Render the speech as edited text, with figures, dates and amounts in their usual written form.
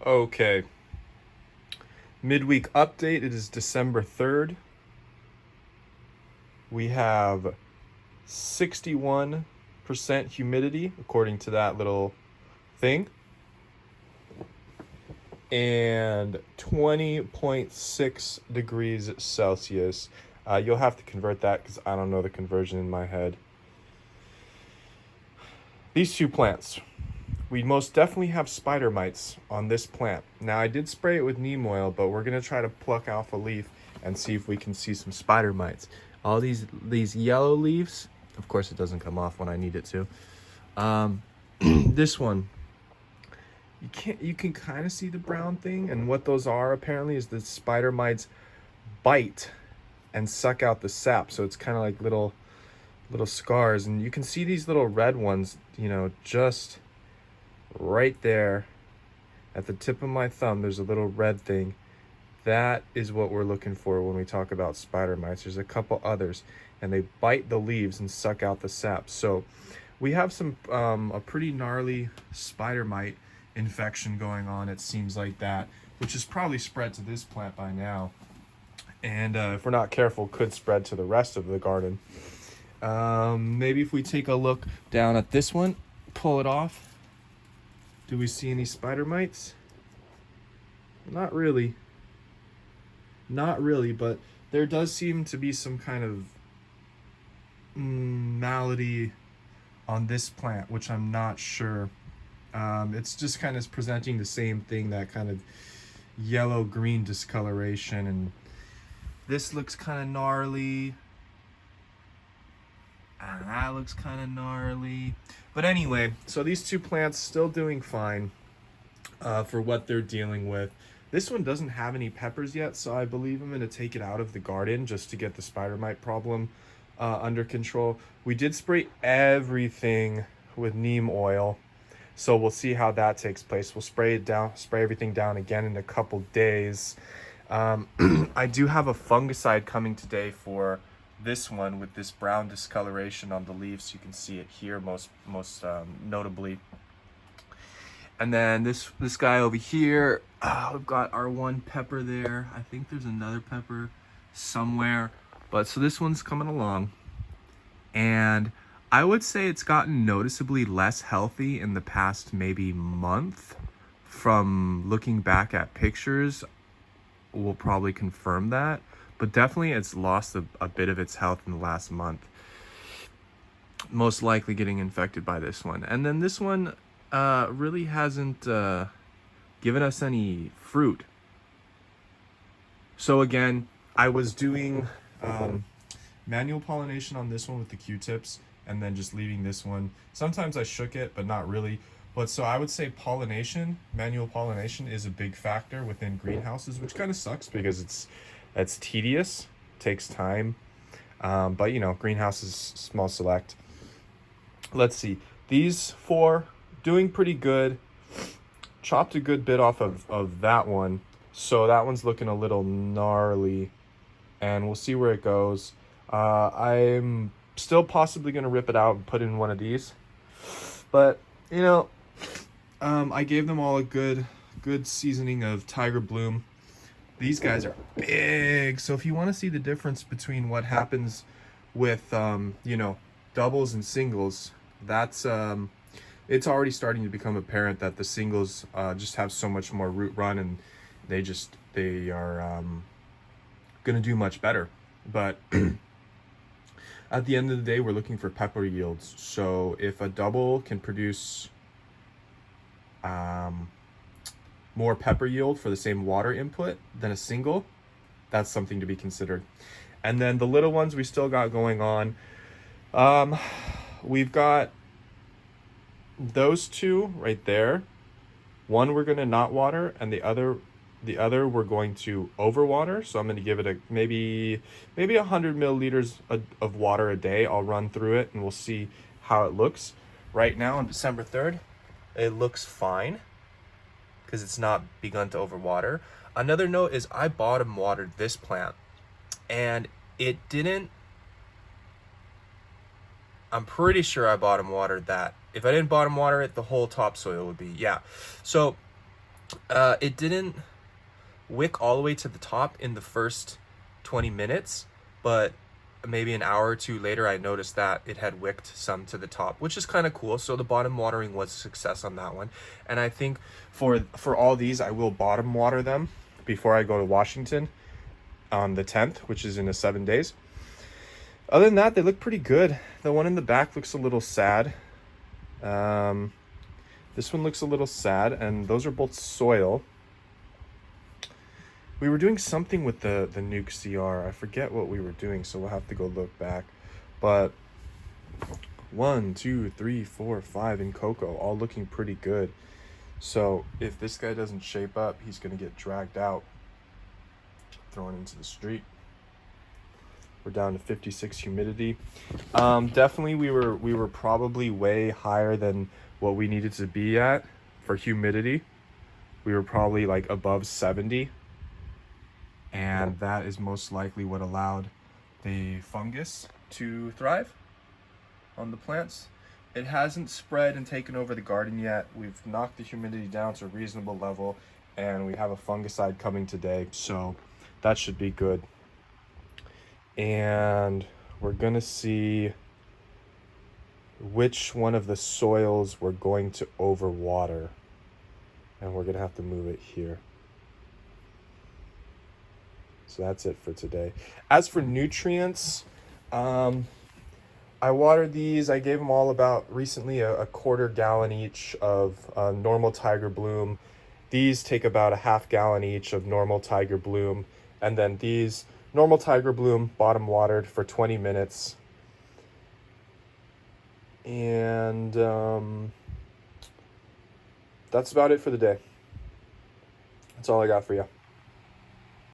Okay, midweek update. It is December 3rd. We have 61% humidity, according to that little thing, and 20.6 degrees Celsius. You'll have to convert that because I don't know the conversion in my head. These two plants. We most definitely have spider mites on this plant. Now, I did spray it with neem oil, but we're going to try to pluck off a leaf and see if we can see some spider mites. All these yellow leaves, of course it doesn't come off when I need it to. This one, you can kind of see the brown thing, and what those are apparently is the spider mites bite and suck out the sap, so it's kind of like little scars, and you can see these little red ones, just right there at the tip of my thumb. There's a little red thing. That is what we're looking for when we talk about spider mites. There's a couple others, and they bite the leaves and suck out the sap. So we have a pretty gnarly spider mite infection going on. It seems like that, which is probably spread to this plant by now, and if we're not careful, could spread to the rest of the garden. Maybe if we take a look down at this one, pull it off. Do we see any spider mites? Not really. Not really, but there does seem to be some kind of malady on this plant, which I'm not sure. It's just kind of presenting the same thing, that kind of yellow-green discoloration, and this looks kind of gnarly. And that looks kind of gnarly. But anyway, so these two plants still doing fine for what they're dealing with. This one doesn't have any peppers yet, so I believe I'm going to take it out of the garden just to get the spider mite problem under control. We did spray everything with neem oil, so we'll see how that takes place. We'll spray everything down again in a couple days. I do have a fungicide coming today for this one with this brown discoloration on the leaves. You can see it here most notably. And then this guy over here, we've got our one pepper there. I think there's another pepper somewhere, but so this one's coming along, and I would say it's gotten noticeably less healthy in the past maybe month. From looking back at pictures, we'll probably confirm that, but definitely it's lost a bit of its health in the last month. Most likely getting infected by this one. And then this one really hasn't given us any fruit. So again, I was doing manual pollination on this one with the Q-tips, and then just leaving this one. Sometimes I shook it, but not really. But so I would say manual pollination is a big factor within greenhouses, which kind of sucks because it's tedious, takes time. But greenhouses, small select. Let's see. These four doing pretty good. Chopped a good bit off of that one. So that one's looking a little gnarly, and we'll see where it goes. I'm still possibly going to rip it out and put in one of these. But, I gave them all a good seasoning of Tiger Bloom. These guys are big. So if you want to see the difference between what happens with, doubles and singles, that's, it's already starting to become apparent that the singles just have so much more root run, and they are going to do much better. But at the end of the day, we're looking for pepper yields. So if a double can produce more pepper yield for the same water input than a single, that's something to be considered. And then the little ones we still got going on. We've got those two right there. One we're going to not water, and the other we're going to overwater. So I'm going to give it maybe 100 milliliters of water a day. I'll run through it and we'll see how it looks. Right now on December 3rd, it looks fine because it's not begun to overwater. Another note is I bottom watered this plant, and it didn't. I'm pretty sure I bottom watered that. If I didn't bottom water it, the whole topsoil would be, yeah. So It didn't wick all the way to the top in the first 20 minutes, but maybe an hour or two later, I noticed that it had wicked some to the top, which is kind of cool. So the bottom watering was a success on that one. And I think for all these, I will bottom water them before I go to Washington on the 10th, which is in 7 days. Other than that, they look pretty good. The one in the back looks a little sad. This one looks a little sad, and those are both soil. We were doing something with the Nuke CR. I forget what we were doing, so we'll have to go look back. But 1, 2, 3, 4, 5 in cocoa, all looking pretty good. So if this guy doesn't shape up, he's gonna get dragged out, thrown into the street. We're down to 56 humidity. Definitely we were probably way higher than what we needed to be at for humidity. We were probably like above 70. And that is most likely what allowed the fungus to thrive on the plants. It hasn't spread and taken over the garden yet. We've knocked the humidity down to a reasonable level, and we have a fungicide coming today, so that should be good. And we're gonna see which one of the soils we're going to overwater, and we're gonna have to move it here. So that's it for today. As for nutrients, I watered these. I gave them all about recently a quarter gallon each of normal Tiger Bloom. These take about a half gallon each of normal Tiger Bloom. And then these normal Tiger Bloom bottom watered for 20 minutes. And that's about it for the day. That's all I got for you.